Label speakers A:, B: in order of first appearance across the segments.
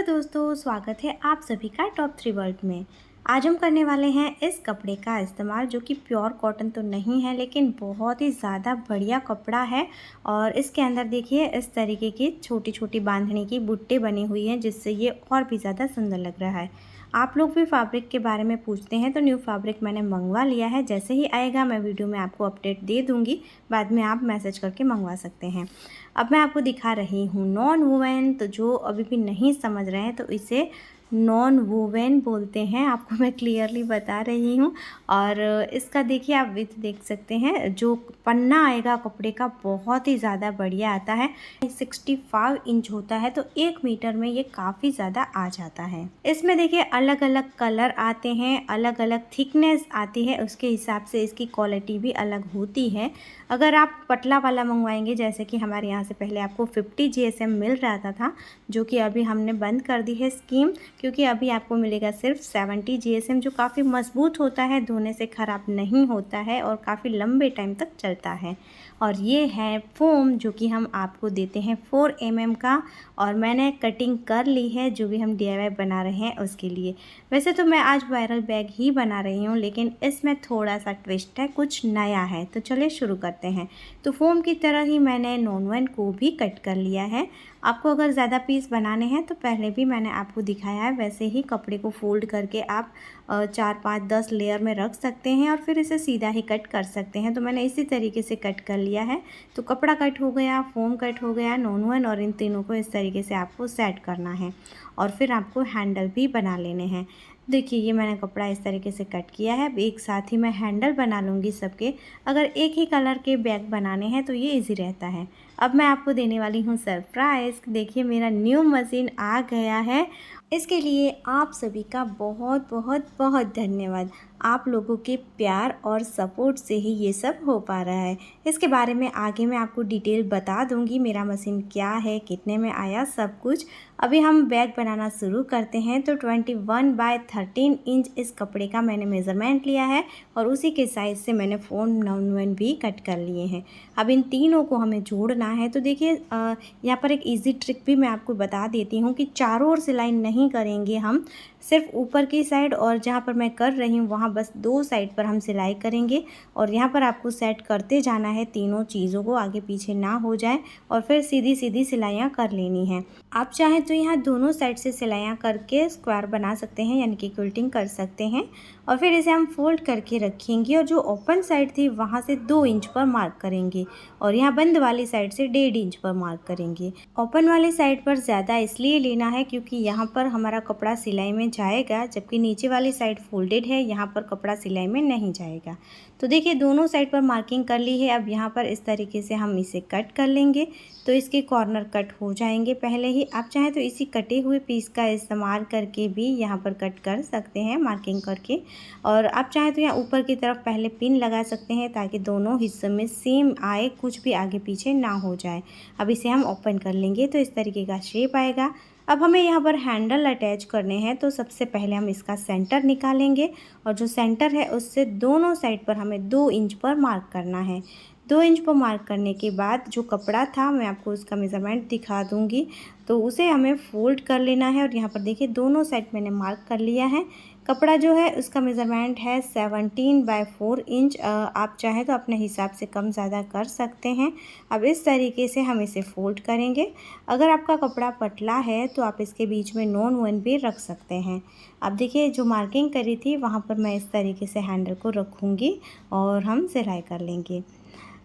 A: दोस्तों, स्वागत है आप सभी का टॉप 3 वर्ल्ड में। आज हम करने वाले हैं इस कपड़े का इस्तेमाल, जो कि प्योर कॉटन तो नहीं है लेकिन बहुत ही ज़्यादा बढ़िया कपड़ा है। और इसके अंदर देखिए इस तरीके की छोटी छोटी बांधने की बुट्टे बनी हुई हैं, जिससे ये और भी ज़्यादा सुंदर लग रहा है। आप लोग भी फैब्रिक के बारे में पूछते हैं, तो न्यू फैब्रिक मैंने मंगवा लिया है। जैसे ही आएगा मैं वीडियो में आपको अपडेट दे दूँगी, बाद में आप मैसेज करके मंगवा सकते हैं। अब मैं आपको दिखा रही हूँ नॉन वूवन। तो जो अभी भी नहीं समझ रहे हैं तो इसे नॉन वूवन बोलते हैं, आपको मैं क्लियरली बता रही हूँ। और इसका देखिए आप विथ देख सकते हैं, जो पन्ना आएगा कपड़े का बहुत ही ज़्यादा बढ़िया आता है। 65 इंच होता है, तो 1 मीटर में ये काफ़ी ज़्यादा आ जाता है। इसमें देखिए अलग अलग कलर आते हैं, अलग अलग थिकनेस आती है, उसके हिसाब से इसकी क्वालिटी भी अलग होती है। अगर आप पतला वाला मंगवाएंगे, जैसे कि हमारे यहाँ से पहले आपको 50 GSM मिल रहा था, जो कि अभी हमने बंद कर दी है स्कीम, क्योंकि अभी आपको मिलेगा सिर्फ 70 GSM, जो काफ़ी मजबूत होता है, धोने से ख़राब नहीं होता है और काफ़ी लंबे टाइम तक चलता है। और ये है फोम, जो कि हम आपको देते हैं 4 mm का। और मैंने कटिंग कर ली है, जो भी हम DIY बना रहे हैं उसके लिए। वैसे तो मैं आज वायरल बैग ही बना रही हूँ, लेकिन इसमें थोड़ा सा ट्विस्ट है, कुछ नया है। तो चलिए शुरू करते हैं। तो फोम की तरह ही मैंने नॉन वन को भी कट कर लिया है। आपको अगर ज़्यादा पीस बनाने हैं तो पहले भी मैंने आपको दिखाया है, वैसे ही कपड़े को फोल्ड करके आप 4, 5, 10 लेयर में रख सकते हैं और फिर इसे सीधा ही कट कर सकते हैं। तो मैंने इसी तरीके से कट कर लिया है। तो कपड़ा कट हो गया, फोम कट हो गया, नॉन वन, और इन तीनों को इस तरीके से आपको सेट करना है। और फिर आपको हैंडल भी बना लेने हैं। देखिए ये मैंने कपड़ा इस तरीके से कट किया है। अब एक साथ ही मैं हैंडल बना लूँगी सबके। अगर एक ही कलर के बैग बनाने हैं तो ये इजी रहता है। अब मैं आपको देने वाली हूँ सरप्राइज़। देखिए मेरा न्यू मशीन आ गया है। इसके लिए आप सभी का बहुत बहुत बहुत धन्यवाद। आप लोगों के प्यार और सपोर्ट से ही ये सब हो पा रहा है। इसके बारे में आगे मैं आपको डिटेल बता दूंगी, मेरा मशीन क्या है, कितने में आया, सब कुछ। अभी हम बैग बनाना शुरू करते हैं। तो 21/13 इंच इस कपड़े का मैंने मेज़रमेंट लिया है और उसी के साइज़ से मैंने फोम नॉन वन भी कट कर लिए हैं। अब इन तीनों को हमें जोड़ना है। तो देखिए यहाँ पर एक इजी ट्रिक भी मैं आपको बता देती हूँ कि चारों ओर सिलाई नहीं करेंगे हम, सिर्फ ऊपर की साइड और जहाँ पर मैं कर रही हूँ वहाँ बस 2 साइड पर हम सिलाई करेंगे। और यहाँ पर आपको सेट करते जाना है, तीनों चीज़ों को आगे पीछे ना हो जाए, और फिर सीधी सीधी सिलाइयाँ कर लेनी हैं। आप चाहें तो यहाँ दोनों साइड से सिलाइयाँ करके स्क्वायर बना सकते हैं, यानी कि क्विल्टिंग कर सकते हैं। और फिर इसे हम फोल्ड करके रखेंगे और जो ओपन साइड थी वहाँ से 2 इंच पर मार्क करेंगे और यहाँ बंद वाली साइड से 1.5 इंच पर मार्क करेंगे। ओपन वाली साइड पर ज़्यादा इसलिए लेना है क्योंकि यहाँ पर हमारा कपड़ा सिलाई में जाएगा, जबकि नीचे वाली साइड फोल्डेड है, यहाँ पर कपड़ा सिलाई में नहीं जाएगा। तो देखिए दोनों साइड पर मार्किंग कर ली है। अब यहाँ पर इस तरीके से हम इसे कट कर लेंगे, तो इसके कॉर्नर कट हो जाएंगे पहले ही। आप चाहें तो इसी कटे हुए पीस का इस्तेमाल करके भी यहाँ पर कट कर सकते हैं, मार्किंग करके। और आप चाहें तो यहाँ ऊपर की तरफ पहले पिन लगा सकते हैं, ताकि दोनों हिस्सों में सेम आए, कुछ भी आगे पीछे ना हो जाए। अब इसे हम ओपन कर लेंगे तो इस तरीके का शेप आएगा। अब हमें यहाँ पर हैंडल अटैच करने हैं। तो सबसे पहले हम इसका सेंटर निकालेंगे और जो सेंटर है उससे दोनों साइड पर हमें 2 इंच पर मार्क करना है। 2 इंच पर मार्क करने के बाद जो कपड़ा था, मैं आपको उसका मेज़रमेंट दिखा दूँगी, तो उसे हमें फोल्ड कर लेना है। और यहाँ पर देखिए दोनों साइड मैंने मार्क कर लिया है। कपड़ा जो है उसका मेज़रमेंट है 17/4 इंच। आप चाहें तो अपने हिसाब से कम ज़्यादा कर सकते हैं। अब इस तरीके से हम इसे फोल्ड करेंगे। अगर आपका कपड़ा पतला है तो आप इसके बीच में नॉन वन भी रख सकते हैं। अब देखिए जो मार्किंग करी थी वहाँ पर मैं इस तरीके से हैंडल को रखूँगी और हम सिलाई कर लेंगे।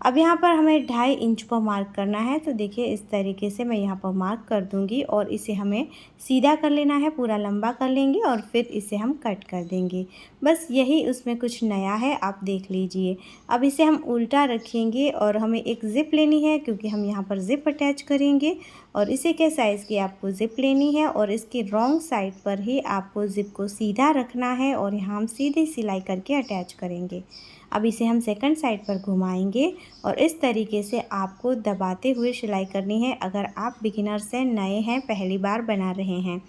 A: अब यहाँ पर हमें 2.5 इंच पर मार्क करना है। तो देखिए इस तरीके से मैं यहाँ पर मार्क कर दूँगी और इसे हमें सीधा कर लेना है, पूरा लंबा कर लेंगे और फिर इसे हम कट कर देंगे। बस यही उसमें कुछ नया है, आप देख लीजिए। अब इसे हम उल्टा रखेंगे और हमें एक ज़िप लेनी है, क्योंकि हम यहाँ पर ज़िप अटैच करेंगे। और इसी के साइज़ की आपको ज़िप लेनी है और इसकी रॉन्ग साइड पर ही आपको ज़िप को सीधा रखना है और यहाँ हम सीधी सिलाई करके अटैच करेंगे। अब इसे हम सेकंड साइड पर घुमाएंगे और इस तरीके से आपको दबाते हुए सिलाई करनी है, अगर आप बिगिनर से नए हैं, पहली बार बना रहे हैं।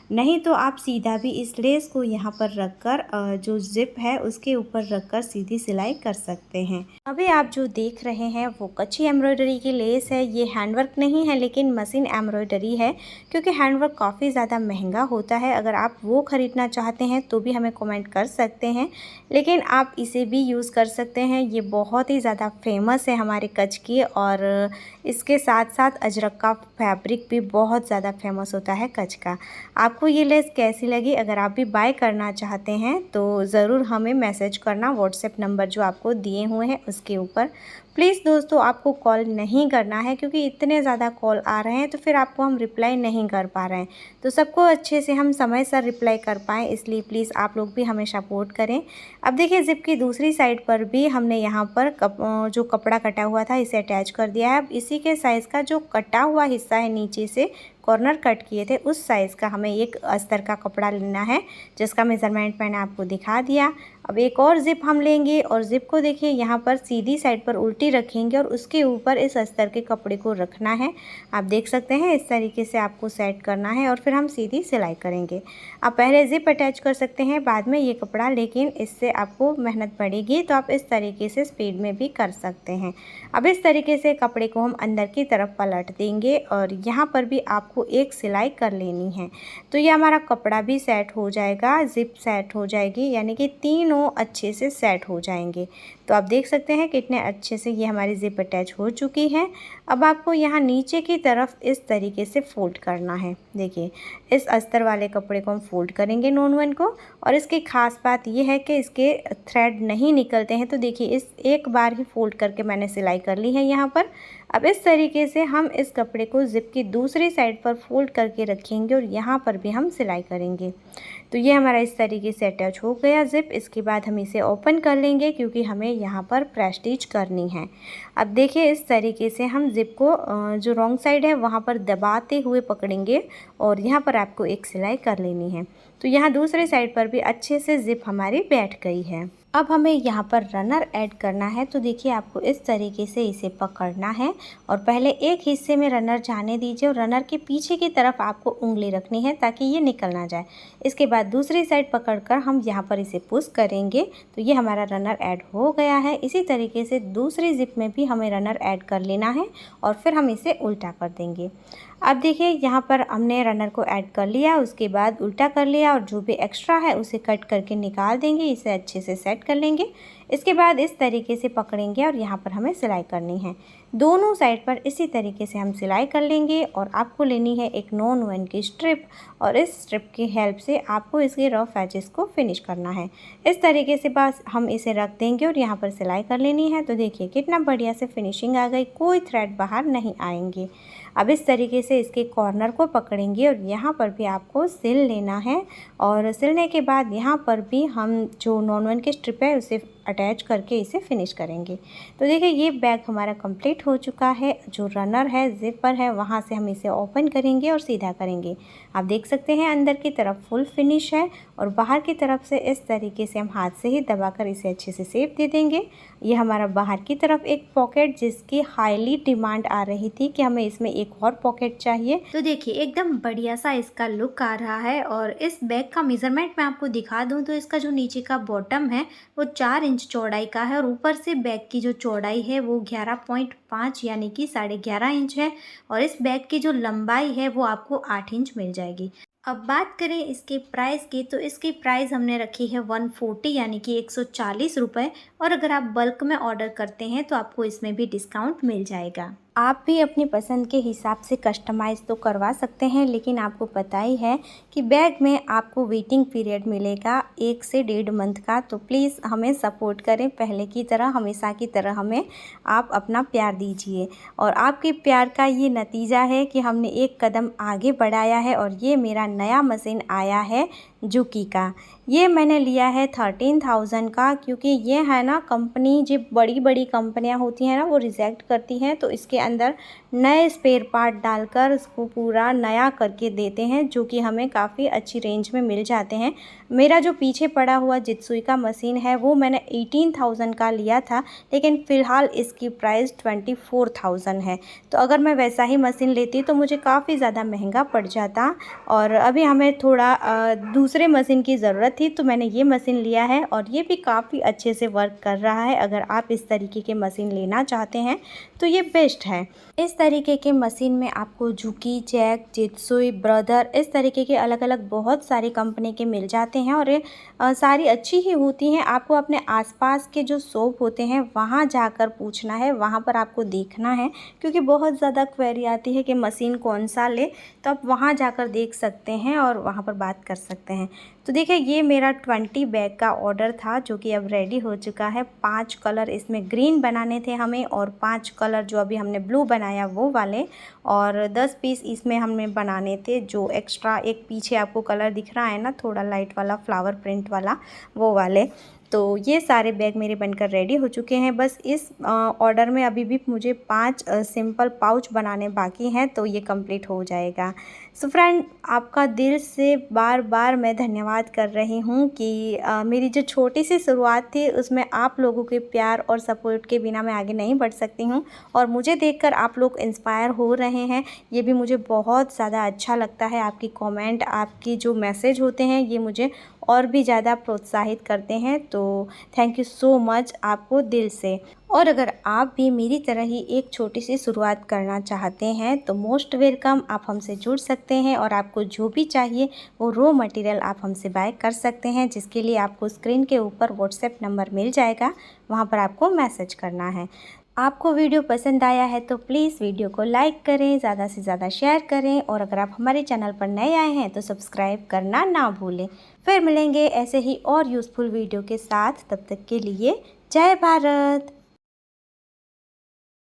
A: नहीं तो आप सीधा भी इस लेस को यहाँ पर रखकर जो ज़िप है उसके ऊपर रखकर सीधी सिलाई कर सकते हैं। अभी आप जो देख रहे हैं वो कच्ची एम्ब्रॉयडरी की लेस है। ये हैंडवर्क नहीं है लेकिन मशीन एम्ब्रॉयडरी है, क्योंकि हैंडवर्क काफ़ी ज़्यादा महंगा होता है। अगर आप वो ख़रीदना चाहते हैं तो भी हमें कमेंट कर सकते हैं, लेकिन आप इसे भी यूज़ कर सकते हैं। ये बहुत ही ज़्यादा फेमस है हमारे कच्छ की, और इसके साथ साथ अजरक का फैब्रिक भी बहुत ज़्यादा फेमस होता है कच्छ का। आपको ये लेस कैसी लगी? अगर आप भी बाय करना चाहते हैं तो ज़रूर हमें मैसेज करना व्हाट्सएप नंबर जो आपको दिए हुए हैं उसके ऊपर। प्लीज़ दोस्तों, आपको कॉल नहीं करना है, क्योंकि इतने ज़्यादा कॉल आ रहे हैं तो फिर आपको हम रिप्लाई नहीं कर पा रहे हैं। तो सबको अच्छे से हम समय से रिप्लाई कर पाएँ, इसलिए प्लीज़ आप लोग भी हमें सपोर्ट करें। अब देखिए, ज़िप की दूसरी साइड पर भी हमने यहाँ पर जो कपड़ा कटा हुआ था इसे अटैच कर दिया है। अब इसी के साइज़ का जो कटा हुआ हिस्सा है, नीचे से कॉर्नर कट किए थे, उस साइज़ का हमें एक अस्तर का कपड़ा लेना है, जिसका मेज़रमेंट मैंने आपको दिखा दिया। अब एक और ज़िप हम लेंगे और ज़िप को देखिए यहाँ पर सीधी साइड पर उल्टी रखेंगे और उसके ऊपर इस अस्तर के कपड़े को रखना है। आप देख सकते हैं इस तरीके से आपको सेट करना है और फिर हम सीधी सिलाई करेंगे। आप पहले ज़िप अटैच कर सकते हैं, बाद में ये कपड़ा, लेकिन इससे आपको मेहनत पड़ेगी, तो आप इस तरीके से स्पीड में भी कर सकते हैं। अब इस तरीके से कपड़े को हम अंदर की तरफ पलट देंगे और यहाँ पर भी आपको एक सिलाई कर लेनी है। तो ये हमारा कपड़ा भी सेट हो जाएगा, ज़िप सेट हो जाएगी, यानी कि तीनों अच्छे से सेट हो जाएंगे। तो आप देख सकते हैं कितने अच्छे से ये हमारी ज़िप अटैच हो चुकी है। अब आपको यहाँ नीचे की तरफ इस तरीके से फोल्ड करना है। देखिए, इस अस्तर वाले कपड़े को हम फोल्ड करेंगे नॉन वन को, और इसकी ख़ास बात ये है कि इसके थ्रेड नहीं निकलते हैं। तो देखिए, इस एक बार ही फोल्ड करके मैंने सिलाई कर ली है यहाँ पर। अब इस तरीके से हम इस कपड़े को ज़िप की दूसरी साइड पर फोल्ड करके रखेंगे और यहाँ पर भी हम सिलाई करेंगे। तो ये हमारा इस तरीके से अटैच हो गया ज़िप। इसके बाद हम इसे ओपन कर लेंगे, क्योंकि हमें यहाँ पर प्रेस स्टिच करनी है। अब देखिए, इस तरीके से हम ज़िप को जो रॉन्ग साइड है वहाँ पर दबाते हुए पकड़ेंगे और यहाँ पर आपको एक सिलाई कर लेनी है। तो यहाँ दूसरे साइड पर भी अच्छे से ज़िप हमारी बैठ गई है। अब हमें यहाँ पर रनर ऐड करना है। तो देखिए, आपको इस तरीके से इसे पकड़ना है और पहले एक हिस्से में रनर जाने दीजिए और रनर के पीछे की तरफ आपको उंगली रखनी है ताकि ये निकल ना जाए। इसके बाद दूसरी साइड पकड़कर हम यहाँ पर इसे पुश करेंगे। तो ये हमारा रनर ऐड हो गया है। इसी तरीके से दूसरी ज़िप में भी हमें रनर ऐड कर लेना है और फिर हम इसे उल्टा कर देंगे। अब देखिए, यहाँ पर हमने रनर को ऐड कर लिया, उसके बाद उल्टा कर लिया और जो भी एक्स्ट्रा है उसे कट करके निकाल देंगे। इसे अच्छे से सेट कर लेंगे। इसके बाद इस तरीके से पकड़ेंगे और यहाँ पर हमें सिलाई करनी है। दोनों साइड पर इसी तरीके से हम सिलाई कर लेंगे और आपको लेनी है एक नॉन वन की स्ट्रिप, और इस स्ट्रिप की हेल्प से आपको इसके रफ एजेस को फिनिश करना है। इस तरीके से बस हम इसे रख देंगे और यहाँ पर सिलाई कर लेनी है। तो देखिए, कितना बढ़िया से फिनिशिंग आ गई, कोई थ्रेड बाहर नहीं आएंगे। अब इस तरीके से इसके कॉर्नर को पकड़ेंगे और यहाँ पर भी आपको सिल लेना है, और सिलने के बाद यहाँ पर भी हम जो नॉन वन की स्ट्रिप है उसे अटैच करके इसे फिनिश करेंगे। तो देखिए, ये बैग हमारा कंप्लीट हो चुका है। जो रनर है, ज़िपर है, वहाँ से हम इसे ओपन करेंगे और सीधा करेंगे। आप देख सकते हैं अंदर की तरफ फुल फिनिश है और बाहर की तरफ से इस तरीके से हम हाथ से ही दबाकर इसे अच्छे से शेप दे देंगे। ये हमारा बाहर की तरफ एक पॉकेट, जिसकी हाईली डिमांड आ रही थी कि हमें इसमें एक और पॉकेट चाहिए। तो देखिए, एकदम बढ़िया सा इसका लुक आ रहा है। और इस बैग का मेज़रमेंट मैं आपको दिखा दूँ तो इसका जो नीचे का बॉटम है वो 4 इंच चौड़ाई का है और ऊपर से बैग की जो चौड़ाई है वो 11.5 यानी कि 11.5 इंच है, और इस बैग की जो लंबाई है वो आपको 8 इंच मिल जाएगी। अब बात करें इसके प्राइस की, तो इसकी प्राइस हमने रखी है 140 यानी कि 140 रुपये, और अगर आप बल्क में ऑर्डर करते हैं तो आपको इसमें भी डिस्काउंट मिल जाएगा। आप भी अपनी पसंद के हिसाब से कस्टमाइज़ तो करवा सकते हैं, लेकिन आपको पता ही है कि बैग में आपको वेटिंग पीरियड मिलेगा 1 से 1.5 मंथ का। तो प्लीज़ हमें सपोर्ट करें, पहले की तरह, हमेशा की तरह हमें आप अपना प्यार दीजिए। और आपके प्यार का ये नतीजा है कि हमने एक कदम आगे बढ़ाया है और ये मेरा नया मशीन आया है जुकी का। ये मैंने लिया है 13,000 का, क्योंकि ये है ना कंपनी, जो बड़ी बड़ी कंपनियां होती हैं ना वो रिजेक्ट करती हैं, तो इसके अंदर नए स्पेयर पार्ट डालकर उसको पूरा नया करके देते हैं, जो कि हमें काफ़ी अच्छी रेंज में मिल जाते हैं। मेरा जो पीछे पड़ा हुआ जित्सुई का मशीन है वो मैंने 18,000 का लिया था, लेकिन फ़िलहाल इसकी प्राइस 24,000 है। तो अगर मैं वैसा ही मशीन लेती तो मुझे काफ़ी ज़्यादा महंगा पड़ जाता, और अभी हमें थोड़ा दूसरे मशीन की ज़रूरत थी, तो मैंने ये मशीन लिया है और ये भी काफ़ी अच्छे से वर्क कर रहा है। अगर आप इस तरीके के मशीन लेना चाहते हैं तो ये बेस्ट है। इस तरीके के मशीन में आपको जुकी, जैक, जित्सुई, ब्रदर, इस तरीके के अलग अलग बहुत सारी कंपनी के मिल जाते हैं, और ये सारी अच्छी ही होती हैं। आपको अपने आसपास के जो शॉप होते हैं वहाँ जाकर पूछना है, वहाँ पर आपको देखना है, क्योंकि बहुत ज़्यादा क्वेरी आती है कि मशीन कौन सा ले, तो आप वहाँ जाकर देख सकते हैं और वहाँ पर बात कर सकते हैं। तो देखिए, ये मेरा 20 बैग का ऑर्डर था जो कि अब रेडी हो चुका है। 5 कलर इसमें ग्रीन बनाने थे हमें, और 5 कलर जो अभी हमने ब्लू बनाया वो वाले, और 10 पीस इसमें हमें बनाने थे। जो एक्स्ट्रा एक पीछे आपको कलर दिख रहा है ना, थोड़ा लाइट वाला फ्लावर प्रिंट वाला, वो वाले। तो ये सारे बैग मेरे बनकर रेडी हो चुके हैं। बस इस ऑर्डर में अभी भी मुझे 5 सिंपल पाउच बनाने बाकी हैं, तो ये कंप्लीट हो जाएगा। सो फ्रेंड, आपका दिल से बार बार मैं धन्यवाद कर रही हूँ कि मेरी जो छोटी सी शुरुआत थी उसमें आप लोगों के प्यार और सपोर्ट के बिना मैं आगे नहीं बढ़ सकती हूँ, और मुझे देखकर आप लोग इंस्पायर हो रहे हैं, ये भी मुझे बहुत ज़्यादा अच्छा लगता है। आपकी कमेंट, आपकी जो मैसेज होते हैं, ये मुझे और भी ज़्यादा प्रोत्साहित करते हैं। तो थैंक यू सो मच आपको दिल से। और अगर आप भी मेरी तरह ही एक छोटी सी शुरुआत करना चाहते हैं तो मोस्ट वेलकम, आप हमसे जुड़ सकते हैं, और आपको जो भी चाहिए वो रॉ मटेरियल आप हमसे बाय कर सकते हैं, जिसके लिए आपको स्क्रीन के ऊपर व्हाट्सएप नंबर मिल जाएगा, वहाँ पर आपको मैसेज करना है। आपको वीडियो पसंद आया है तो प्लीज़ वीडियो को लाइक करें, ज़्यादा से ज़्यादा शेयर करें, और अगर आप हमारे चैनल पर नए आए हैं तो सब्सक्राइब करना ना भूलें। फिर मिलेंगे ऐसे ही और यूज़फुल वीडियो के साथ, तब तक के लिए जय भारत।